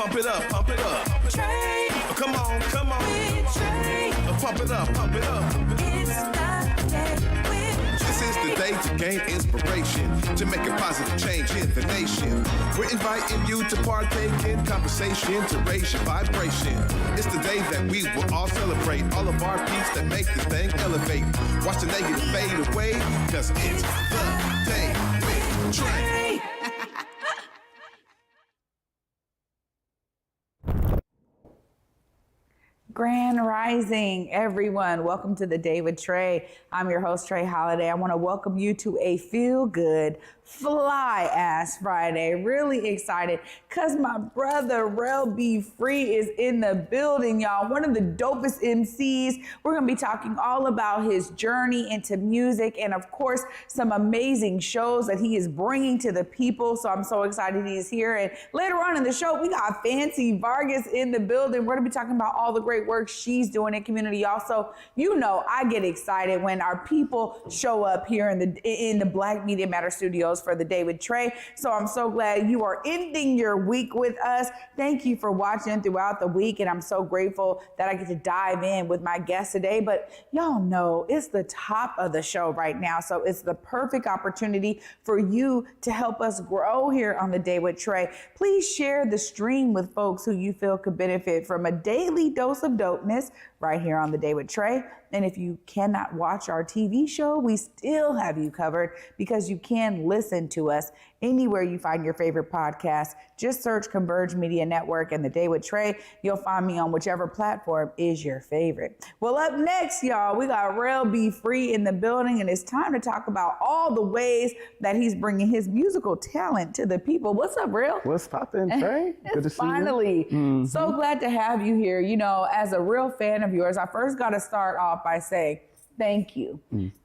Pump it up, pump it up. Trae. Come on, come on. With Trae. Pump it up, pump it up. It's the day with Trae. This is the day to gain inspiration, to make a positive change in the nation. We're inviting you to partake in conversation, to raise your vibration. It's the day that we will all celebrate all of our peace that make this thing elevate. Watch the negative fade away, cause it's the day with Trae. Grand Rising, everyone. Welcome to the Day with Trae. I'm your host, Trae Holiday. I want to welcome you to a feel-good, fly-ass Friday. Really excited because my brother, Rell Be is in the building, y'all. One of the dopest MCs. We're going to be talking all about his journey into music and, of course, some amazing shows that he is bringing to the people. So I'm so excited he's here. And later on in the show, we got Fancy Vargas in the building. We're going to be talking about all the great work she's doing in community. Also, you know, I get excited when our people show up here in the Black Media Matter Studios for the Day with Trae. So I'm so glad you are ending your week with us. Thank you for watching throughout the week, and I'm so grateful that I get to dive in with my guest today. But y'all know it's the top of the show right now, so it's the perfect opportunity for you to help us grow here on the Day with Trae. Please share the stream with folks who you feel could benefit from a daily dose of dopeness right here on the Day with Trae. And if you cannot watch our TV show, we still have you covered because you can listen to us anywhere you find your favorite podcast. Just search Converge Media Network and the Day with Trae. You'll find me on whichever platform is your favorite. Well, up next, y'all, we got Rell Be in the building, and it's time to talk about all the ways that he's bringing his musical talent to the people. What's up, Rell? What's poppin', Trae? Good to see you. Finally. So glad to have you here. You know, as a real fan of yours, I first got to start off by saying thank you.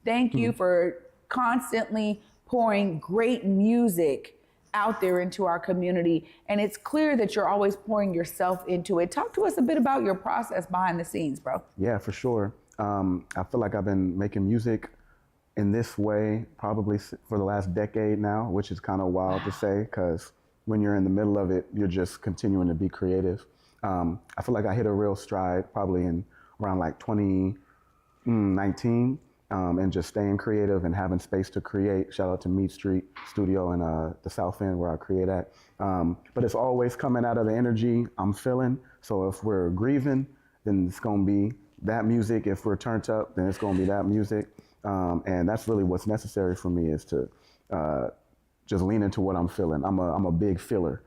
Thank you for constantly pouring great music out there into our community. And it's clear that you're always pouring yourself into it. Talk to us a bit about your process behind the scenes, bro. Yeah, for sure. I feel like I've been making music in this way probably for the last decade now, which is kind of wild to say, because when you're in the middle of it, you're just continuing to be creative. I feel like I hit a real stride probably in around like 2019, and just staying creative and having space to create. Shout out to Mead Street Studio in the South End where I create at. But it's always coming out of the energy I'm feeling. So if we're grieving, then it's gonna be that music. If we're turned up, then it's gonna be that music. And that's really what's necessary for me, is to just lean into what I'm feeling. I'm a big feeler.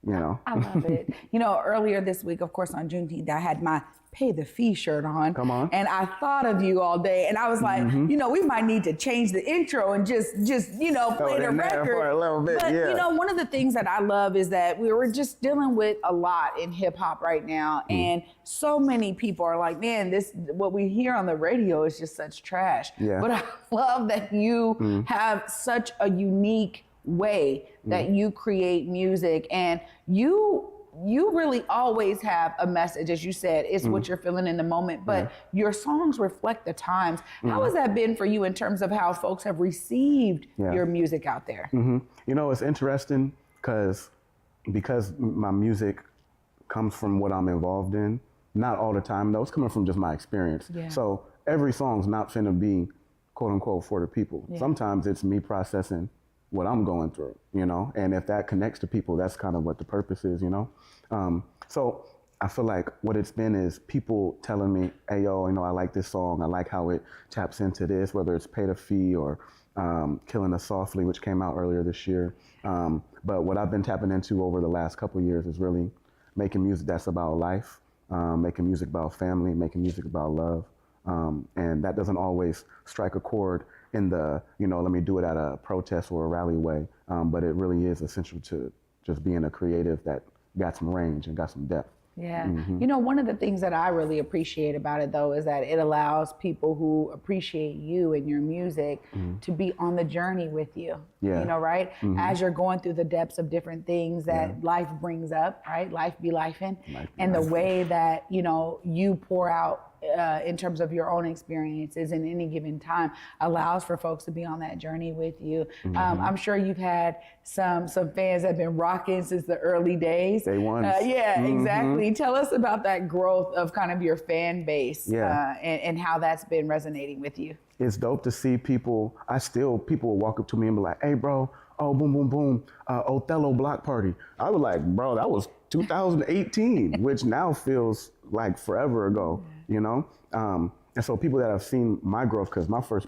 You know. I love it. You know, earlier this week, of course, on Juneteenth, I had my Pay the Fee shirt on. Come on. And I thought of you all day, and I was like, you know, we might need to change the intro and just you know, play the record for a little bit. But yeah. you know, one of the things that I love is that we were just dealing with a lot in hip hop right now, and so many people are like, man, this what we hear on the radio is just such trash. Yeah. But I love that you have such a unique way that you create music, and you really always have a message. As you said, it's what you're feeling in the moment, but your songs reflect the times. How has that been for you in terms of how folks have received your music out there? You know, it's interesting because my music comes from what I'm involved in. Not all the time though, it's coming from just my experience. Yeah. So every song's not finna be quote unquote for the people. Yeah. Sometimes it's me processing what I'm going through, you know, and if that connects to people, that's kind of what the purpose is, you know. So I feel like what it's been is people telling me, hey, yo, you know, I like this song. I like how it taps into this, whether it's Pay the Fee or Killing Us Softly, which came out earlier this year. But what I've been tapping into over the last couple of years is really making music that's about life, making music about family, making music about love. And that doesn't always strike a chord in the, you know, let me do it at a protest or a rally way. But it really is essential to just being a creative that got some range and got some depth. Yeah. You know, one of the things that I really appreciate about it, though, is that it allows people who appreciate you and your music to be on the journey with you. Yeah. You know, right? As you're going through the depths of different things that life brings up, right? Life be lifing. And the way that, you know, you pour out in terms of your own experiences in any given time allows for folks to be on that journey with you. I'm sure you've had some fans that have been rocking since the early days. Day ones. Yeah, exactly. Tell us about that growth of kind of your fan base and how that's been resonating with you. It's dope to see people. People will walk up to me and be like, "Hey, bro, oh, boom, boom, boom, Othello block party." I was like, bro, that was 2018, which now feels like forever ago, you know? And so people that have seen my growth, because my first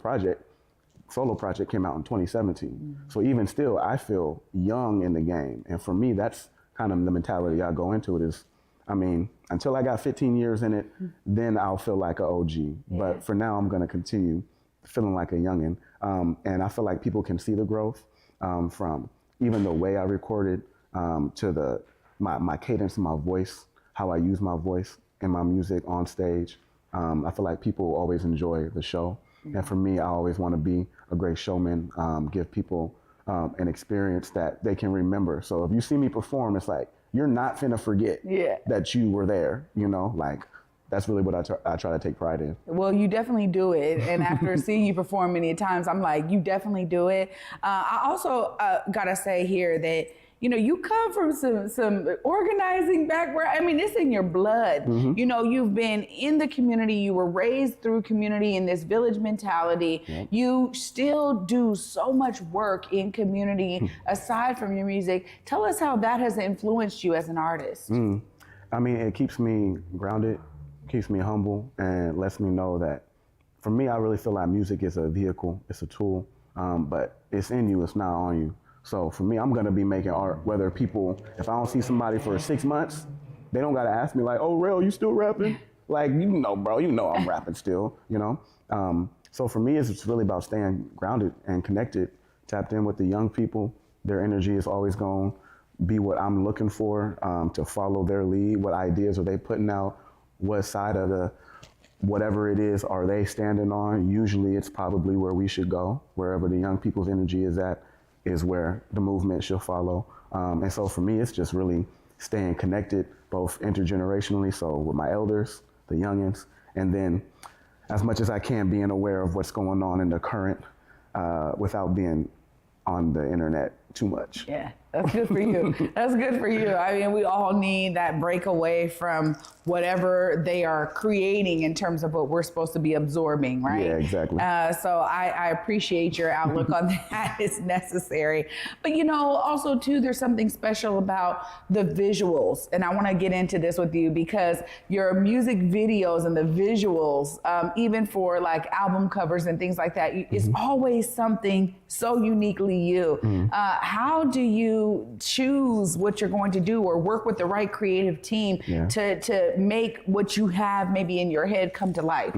solo project came out in 2017. So even still, I feel young in the game. And for me, that's kind of the mentality I go into it is, I mean, until I got 15 years in it, then I'll feel like an OG. But for now, I'm gonna continue feeling like a youngin'. And I feel like people can see the growth from even the way I recorded to my cadence in my voice, how I use my voice in my music on stage. I feel like people always enjoy the show. And for me, I always want to be a great showman, give people an experience that they can remember. So if you see me perform, it's like, you're not finna forget that you were there, you know? Like, that's really what I try to take pride in. Well, you definitely do it. And after seeing you perform many times, I'm like, you definitely do it. I also gotta say here that, you know, you come from some organizing background. I mean, it's in your blood. You know, you've been in the community. You were raised through community in this village mentality. You still do so much work in community aside from your music. Tell us how that has influenced you as an artist. I mean, it keeps me grounded, keeps me humble, and lets me know that for me, I really feel like music is a vehicle, it's a tool, but it's in you, it's not on you. So for me, I'm gonna be making art, whether if I don't see somebody for 6 months, they don't gotta ask me like, "Oh, Rell, you still rapping?" Like, you know, bro, you know I'm rapping still, you know? So for me, it's really about staying grounded and connected, tapped in with the young people. Their energy is always gonna be what I'm looking for, to follow their lead. What ideas are they putting out? What side of whatever it is are they standing on? Usually it's probably where we should go. Wherever the young people's energy is at is where the movement should follow. And so for me, it's just really staying connected, both intergenerationally, so with my elders, the youngins, and then as much as I can being aware of what's going on in the current without being on the internet too much. Yeah, that's good for you. That's good for you. I mean, we all need that break away from whatever they are creating in terms of what we're supposed to be absorbing, right? Yeah, exactly. So I appreciate your outlook on that. It's necessary. But, you know, also, too, there's something special about the visuals. And I want to get into this with you because your music videos and the visuals, even for like album covers and things like that, it's always something so uniquely you. How do you choose what you're going to do or work with the right creative team to make what you have maybe in your head come to life?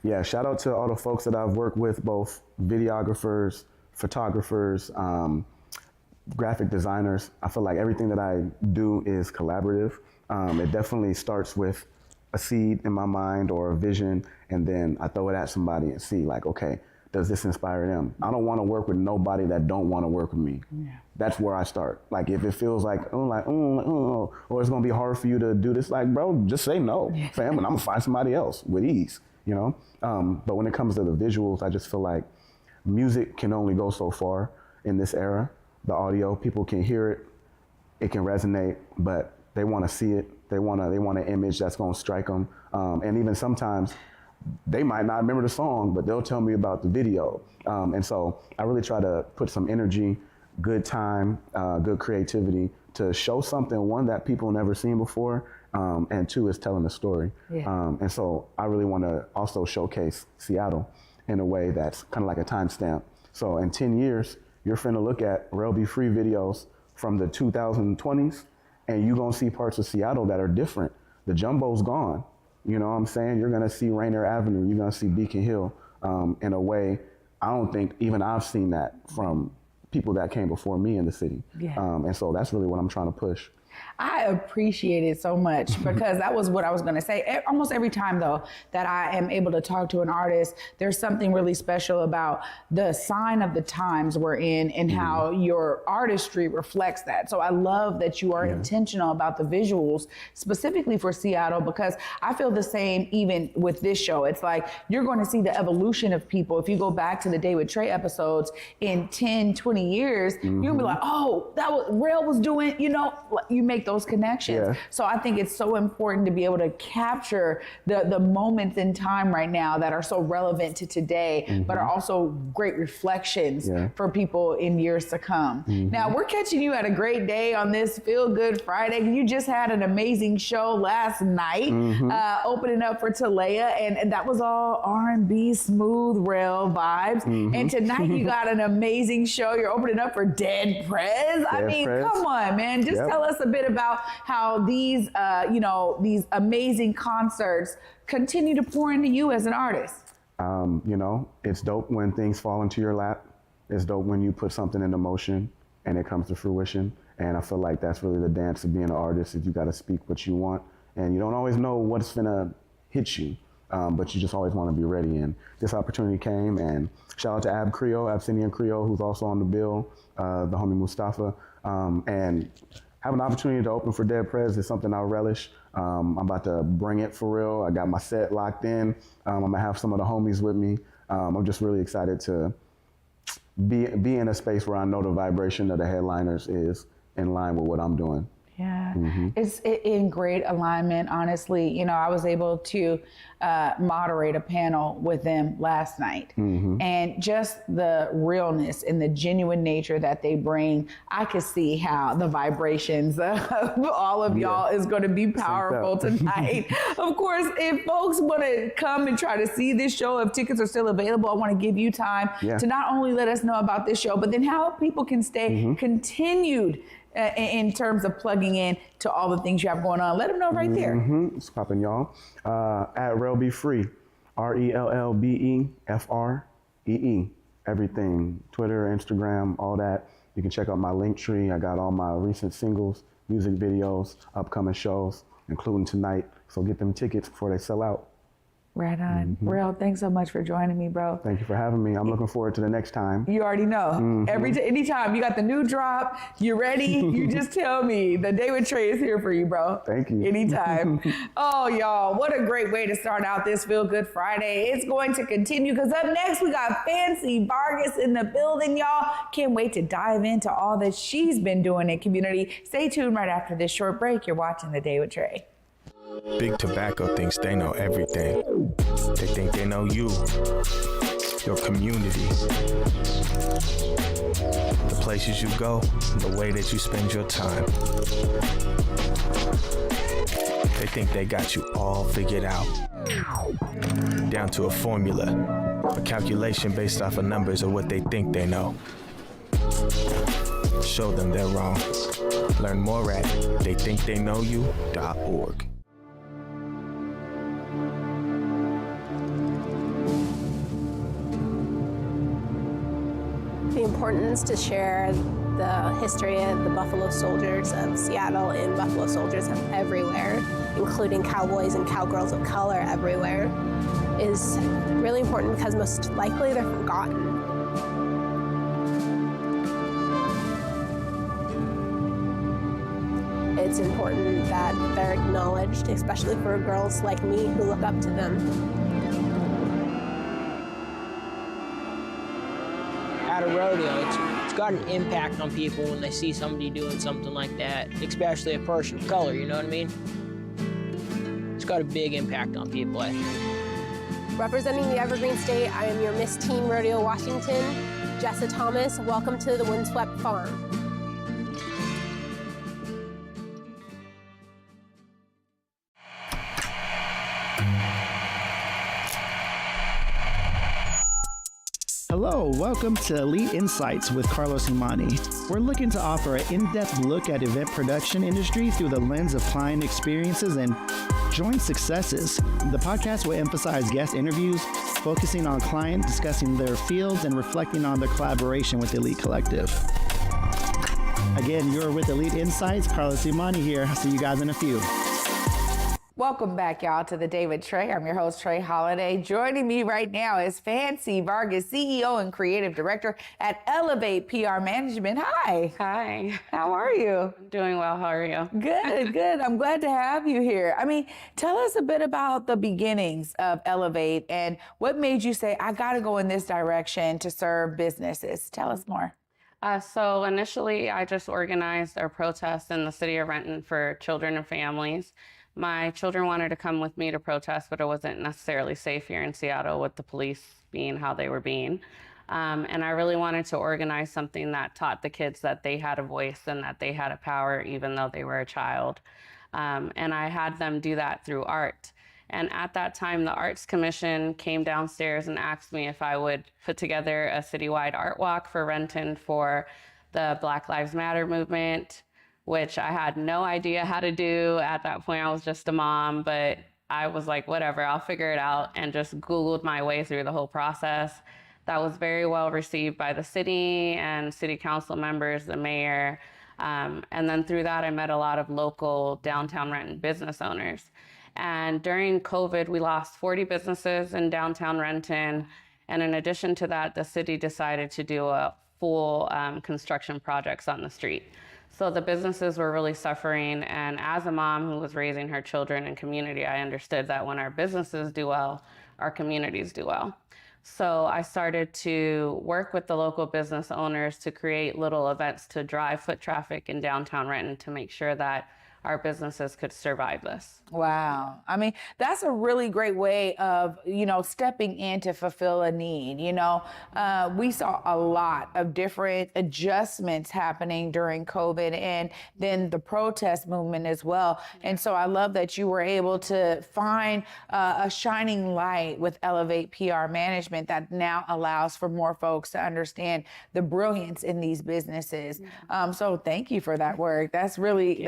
Yeah, shout out to all the folks that I've worked with, both videographers, photographers, graphic designers. I feel like everything that I do is collaborative. It definitely starts with a seed in my mind or a vision, and then I throw it at somebody and see like, okay, does this inspire them? I don't want to work with nobody that don't want to work with me. That's where I start. Like if it feels like, or it's gonna be hard for you to do this, like, bro, just say no, fam, and I'm gonna find somebody else with ease, you know? But when it comes to the visuals, I just feel like music can only go so far in this era. The audio, people can hear it, it can resonate, but they want to see it. They want an image that's gonna strike them. And even sometimes, they might not remember the song, but they'll tell me about the video. And so I really try to put some energy, good time, good creativity to show something, one, that people never seen before, and two, is telling a story. And so I really want to also showcase Seattle in a way that's kind of like a timestamp. So in 10 years, you're finna look at Rell Be free videos from the 2020s, and you're gonna see parts of Seattle that are different. The jumbo's gone. You know what I'm saying? You're gonna see Rainier Avenue, you're gonna see Beacon Hill in a way I don't think even I've seen that from people that came before me in the city. And so that's really what I'm trying to push. I appreciate it so much because that was what I was going to say. Almost every time, though, that I am able to talk to an artist, there's something really special about the sign of the times we're in and how your artistry reflects that. So I love that you are intentional about the visuals, specifically for Seattle, because I feel the same even with this show. It's like you're going to see the evolution of people. If you go back to the Day with Trae episodes in 10, 20 years, you're going to be like, oh, that was Rell was doing, you make those connections. Yeah. So I think it's so important to be able to capture the moments in time right now that are so relevant to today, but are also great reflections for people in years to come. Now, we're catching you at a great day on this Feel Good Friday. You just had an amazing show last night, opening up for Talea, and that was all R&B, smooth Rell vibes. And tonight you got an amazing show. You're opening up for Dead Prez. I mean, come on, man. Just tell us a bit about how these, these amazing concerts continue to pour into you as an artist. It's dope when things fall into your lap. It's dope when you put something into motion and it comes to fruition. And I feel like that's really the dance of being an artist, is you got to speak what you want. And you don't always know what's gonna hit you, but you just always want to be ready. And this opportunity came, and shout out to Abyssinian Creole, who's also on the bill, the homie Mustafa. And having an opportunity to open for Dead Prez is something I relish. I'm about to bring it for real. I got my set locked in. I'm gonna have some of the homies with me. I'm just really excited to be in a space where I know the vibration of the headliners is in line with what I'm doing. Yeah, it's in great alignment, honestly. I was able to moderate a panel with them last night. And just the realness and the genuine nature that they bring, I could see how the vibrations of all of y'all is going to be powerful tonight. Of course, if folks want to come and try to see this show, if tickets are still available, I want to give you time to not only let us know about this show, but then how people can stay continued in terms of plugging in to all the things you have going on. Let them know right there. It's popping, y'all. At Rell Be Free, RELLBEFREE. Everything, Twitter, Instagram, all that. You can check out my link tree. I got all my recent singles, music videos, upcoming shows, including tonight. So get them tickets before they sell out. Right on. Rell, thanks so much for joining me, bro. Thank you for having me. I'm looking forward to the next time. You already know. Anytime you got the new drop, you're ready, you just tell me. The Day with Trae is here for you, bro. Thank you. Anytime. Oh, y'all, what a great way to start out this Feel Good Friday. It's going to continue because up next we got Fancy Vargas in the building, y'all. Can't wait to dive into all that she's been doing in community. Stay tuned right after this short break. You're watching The Day with Trae. Big Tobacco thinks they know everything. They think they know you, your community, the places you go, the way that you spend your time. They think they got you all figured out, down to a formula, a calculation based off of numbers of what they think they know. Show them they're wrong. Learn more at theythinktheyknowyou.org. The importance to share the history of the Buffalo Soldiers of Seattle and Buffalo Soldiers of everywhere, including cowboys and cowgirls of color everywhere, is really important because most likely they're forgotten. It's important that they're acknowledged, especially for girls like me who look up to them. At a rodeo, it's got an impact on people when they see somebody doing something like that, especially a person of color, you know what I mean? It's got a big impact on people, I think. Representing the Evergreen State, I am your Miss Teen Rodeo Washington, Jessa Thomas. Welcome to the Windswept Farm. Hello, welcome to Elite Insights with Carlos Imani. We're looking to offer an in-depth look at event production industry through the lens of client experiences and joint successes. The podcast will emphasize guest interviews, focusing on clients, discussing their fields, and reflecting on their collaboration with Elite Collective. Again, you're with Elite Insights. Carlos Imani here. I'll see you guys in a few. Welcome back, y'all, to the Day with Trae. I'm your host, Trae Holiday. Joining me right now is Fancy Vargas, CEO and Creative Director at Elevate PR Management. Hi. Hi. How are you? I'm doing well. How are you? Good, good. I'm glad to have you here. I mean, tell us a bit about the beginnings of Elevate and what made you say, I got to go in this direction to serve businesses. Tell us more. So initially, I just organized a protest in the city of Renton for children and families. My children wanted to come with me to protest, but it wasn't necessarily safe here in Seattle with the police being how they were being. And I really wanted to organize something that taught the kids that they had a voice and that they had a power, even though they were a child. And I had them do that through art. And at that time, the Arts Commission came downstairs and asked me if I would put together a citywide art walk for Renton for the Black Lives Matter movement, which I had no idea how to do. At that point, I was just a mom, but I was like, whatever, I'll figure it out, and just Googled my way through the whole process. That was very well received by the city and city council members, the mayor. And then through that, I met a lot of local downtown Renton business owners. And during COVID, we lost 40 businesses in downtown Renton. And in addition to that, the city decided to do a full construction projects on the street. So the businesses were really suffering. And as a mom who was raising her children and community, I understood that when our businesses do well, our communities do well. So I started to work with the local business owners to create little events to drive foot traffic in downtown Renton to make sure that our businesses could survive this. Wow. I mean, that's a really great way of, stepping in to fulfill a need. We saw a lot of different adjustments happening during COVID and then the protest movement as well. And so I love that you were able to find a shining light with Elevate PR Management that now allows for more folks to understand the brilliance in these businesses. So thank you for that work. That's really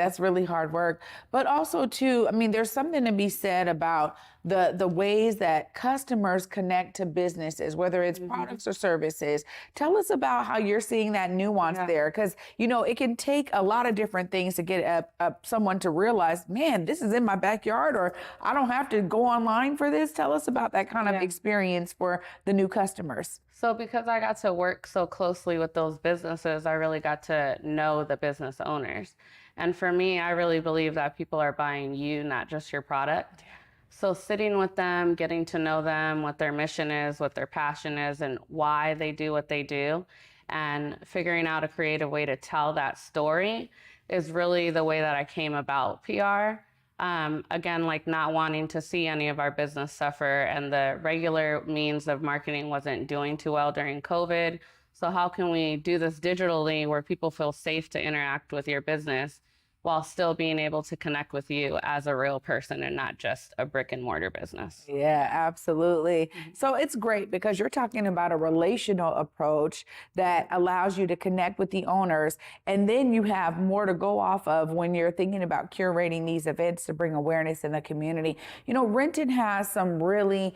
hard work. But also too, I mean, there's something to be said about the ways that customers connect to businesses, whether it's products or services. Tell us about how you're seeing that nuance there, because it can take a lot of different things to get someone to realize, man, this is in my backyard, or I don't have to go online for this. Tell us about that kind of experience for the new customers. So because I got to work so closely with those businesses, I really got to know the business owners. And for me, I really believe that people are buying you, not just your product. So sitting with them, getting to know them, what their mission is, what their passion is, and why they do what they do, and figuring out a creative way to tell that story is really the way that I came about PR. Again, like not wanting to see any of our business suffer, and the regular means of marketing wasn't doing too well during COVID. So how can we do this digitally where people feel safe to interact with your business while still being able to connect with you as a real person and not just a brick and mortar business? Yeah, absolutely. So it's great because you're talking about a relational approach that allows you to connect with the owners, and then you have more to go off of when you're thinking about curating these events to bring awareness in the community. Renton has some really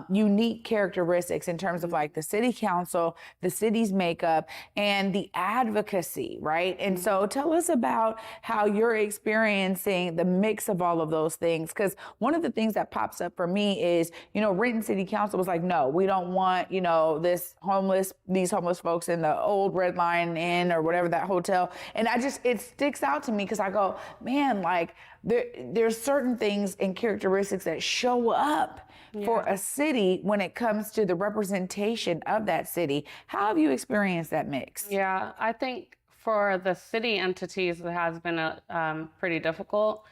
unique characteristics in terms of like the city council, the city's makeup, and the advocacy, right? And so tell us about how you're experiencing the mix of all of those things. Because one of the things that pops up for me is, Renton City Council was like, no, we don't want, these homeless folks in the old Red Lion Inn or whatever, that hotel. And it sticks out to me because I go, man, like there's certain things and characteristics that show up for a city when it comes to the representation of that city. How have you experienced that mix? Yeah, I think for the city entities, it has been pretty difficult.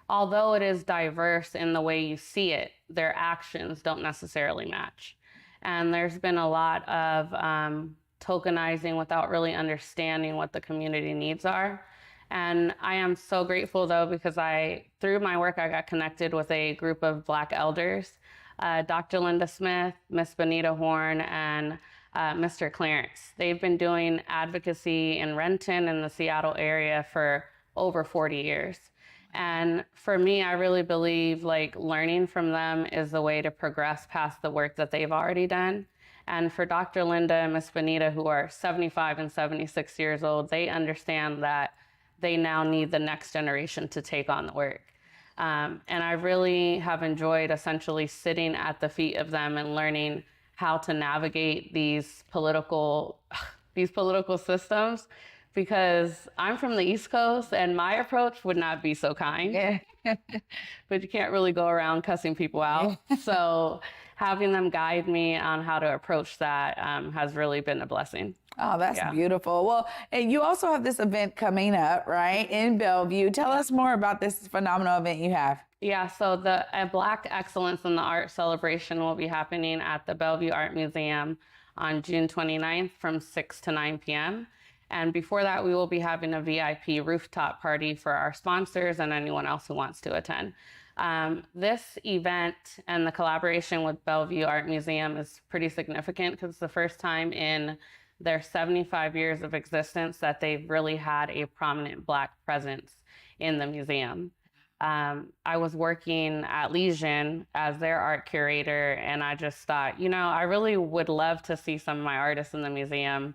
Although it is diverse in the way you see it, their actions don't necessarily match. And there's been a lot of tokenizing without really understanding what the community needs are. And I am so grateful though, because through my work, I got connected with a group of Black elders, Dr. Linda Smith, Miss Benita Horn, and Mr. Clarence. They've been doing advocacy in Renton and the Seattle area for over 40 years. And for me, I really believe like learning from them is the way to progress past the work that they've already done And for Dr. Linda and Miss Benita, who are 75 and 76 years old, they understand that they now need the next generation to take on the work. And I really have enjoyed essentially sitting at the feet of them and learning how to navigate these political systems, because I'm from the East Coast and my approach would not be so kind. Yeah. But you can't really go around cussing people out. So having them guide me on how to approach that has really been a blessing. Oh, that's beautiful. Well, and you also have this event coming up, right, in Bellevue. Tell us more about this phenomenal event you have. Yeah, so the Black Excellence in the Art celebration will be happening at the Bellevue Art Museum on June 29th from 6 to 9 p.m. And before that, we will be having a VIP rooftop party for our sponsors and anyone else who wants to attend. This event and the collaboration with Bellevue Art Museum is pretty significant because it's the first time in their 75 years of existence that they've really had a prominent Black presence in the museum. I was working at Legion as their art curator, and I just thought, I really would love to see some of my artists in the museum.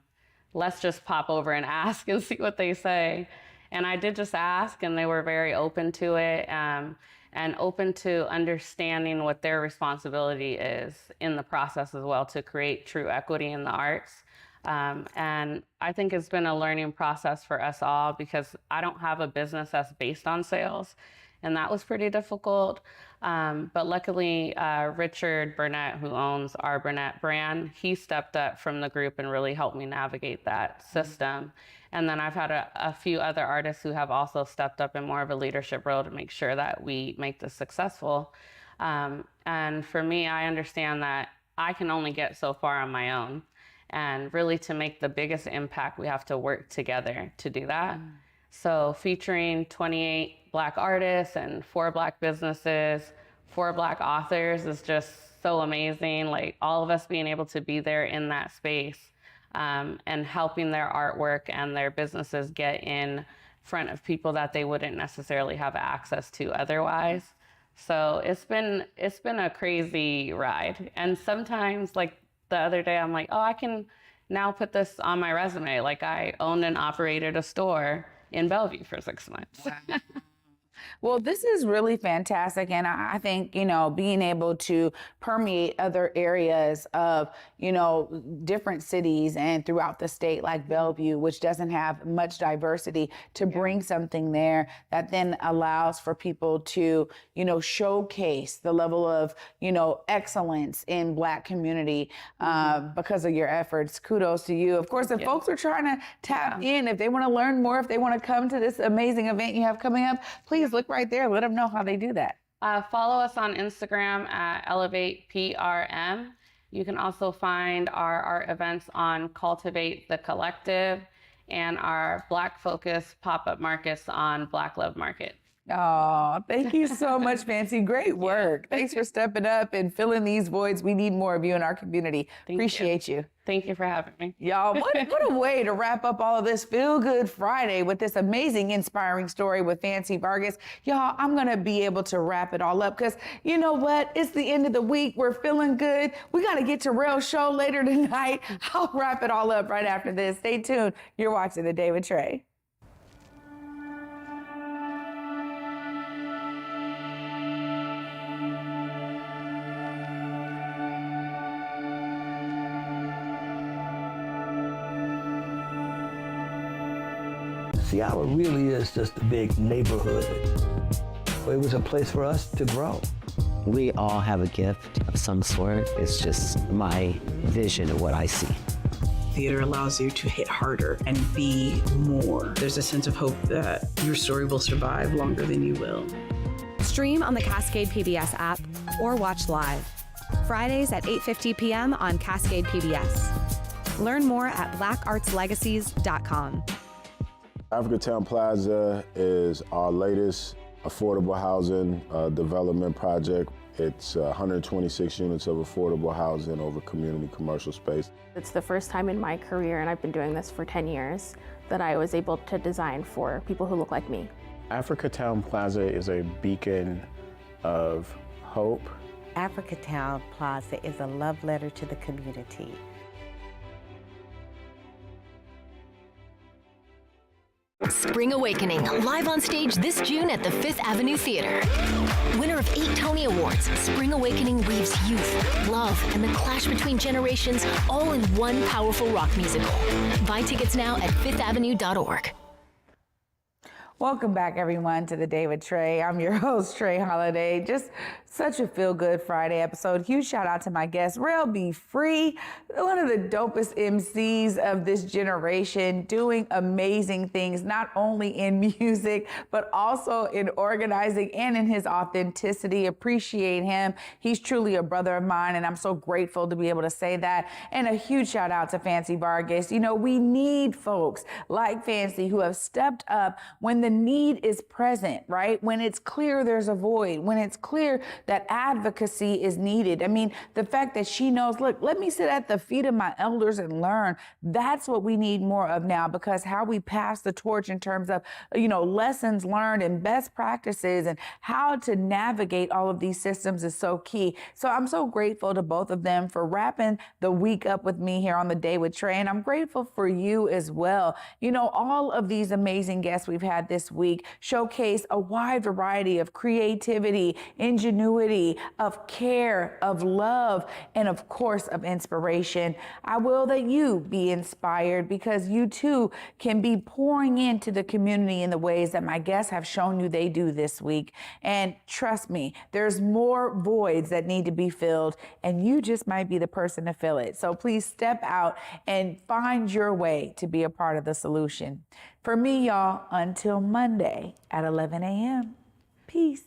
Let's just pop over and ask and see what they say. And I did just ask, and they were very open to it, and open to understanding what their responsibility is in the process as well to create true equity in the arts. And I think it's been a learning process for us all because I don't have a business that's based on sales, and that was pretty difficult. But luckily, Richard Burnett, who owns our Burnett brand, he stepped up from the group and really helped me navigate that system. And then I've had a few other artists who have also stepped up in more of a leadership role to make sure that we make this successful. And for me, I understand that I can only get so far on my own. And really, to make the biggest impact, we have to work together to do that. So featuring 28 Black artists and 4 Black businesses, 4 Black authors is just so amazing. Like all of us being able to be there in that space and helping their artwork and their businesses get in front of people that they wouldn't necessarily have access to otherwise. So it's been a crazy ride. And sometimes, like the other day, I'm like, oh, I can now put this on my resume. Like I owned and operated a store in Bellevue for 6 months. Wow. Well, this is really fantastic. And I think, being able to permeate other areas of, different cities and throughout the state like Bellevue, which doesn't have much diversity, to bring something there that then allows for people to, showcase the level of, excellence in Black community because of your efforts. Kudos to you. Of course, if folks are trying to tap in, if they want to learn more, if they want to come to this amazing event you have coming up, please look right there. Let them know how they do that. Follow us on Instagram at ElevatePRM. You can also find our art events on Cultivate the Collective and our Black Focus pop-up markets on Black Love Market. Oh, thank you so much, Fancy. Great work. Thanks for stepping up and filling these voids. We need more of you in our community. Appreciate you. Thank you for having me. Y'all, what a way to wrap up all of this Feel Good Friday with this amazing, inspiring story with Fancy Vargas. Y'all, I'm going to be able to wrap it all up because you know what? It's the end of the week. We're feeling good. We got to get to Rell's show later tonight. I'll wrap it all up right after this. Stay tuned. You're watching The Day with Trae. Seattle really is just a big neighborhood. It was a place for us to grow. We all have a gift of some sort. It's just my vision of what I see. Theater allows you to hit harder and be more. There's a sense of hope that your story will survive longer than you will. Stream on the Cascade PBS app or watch live. Fridays at 8:50 p.m. on Cascade PBS. Learn more at blackartslegacies.com. Africa Town Plaza is our latest affordable housing development project. It's 126 units of affordable housing over community commercial space. It's the first time in my career, and I've been doing this for 10 years, that I was able to design for people who look like me. Africa Town Plaza is a beacon of hope Africatown Plaza is a love letter to the community. Spring Awakening, live on stage this June at the Fifth Avenue Theater. Winner of 8 Tony Awards, Spring Awakening weaves youth, love, and the clash between generations all in one powerful rock musical. Buy tickets now at fifthavenue.org. Welcome back, everyone, to the Day with Trae. I'm your host, Trae Holiday. Just such a feel-good Friday episode. Huge shout out to my guest, Rell Be, one of the dopest MCs of this generation, doing amazing things, not only in music, but also in organizing and in his authenticity. Appreciate him. He's truly a brother of mine, and I'm so grateful to be able to say that. And a huge shout out to Fancy Vargas. You know, we need folks like Fancy who have stepped up when the need is present, right? When it's clear there's a void, when it's clear that advocacy is needed. I mean, the fact that she knows, look, let me sit at the feet of my elders and learn. That's what we need more of now, because how we pass the torch in terms of, you know, lessons learned and best practices and how to navigate all of these systems is so key. So I'm so grateful to both of them for wrapping the week up with me here on the Day with Trae. And I'm grateful for you as well. You know, all of these amazing guests we've had this week showcase a wide variety of creativity, ingenuity, of care, of love, and of course of inspiration. I will that you be inspired, because you too can be pouring into the community in the ways that my guests have shown you they do this week. And trust me, there's more voids that need to be filled, and you just might be the person to fill it. So please step out and find your way to be a part of the solution. For me, y'all, until Monday at 11 a.m. Peace.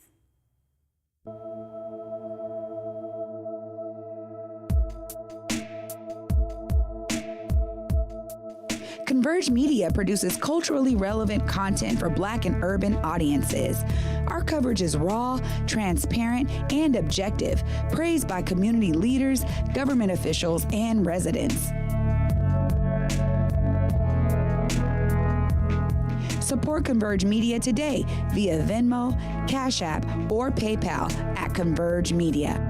Converge Media produces culturally relevant content for Black and urban audiences. Our coverage is raw, transparent, and objective, praised by community leaders, government officials, and residents. Support Converge Media today via Venmo, Cash App, or PayPal at Converge Media.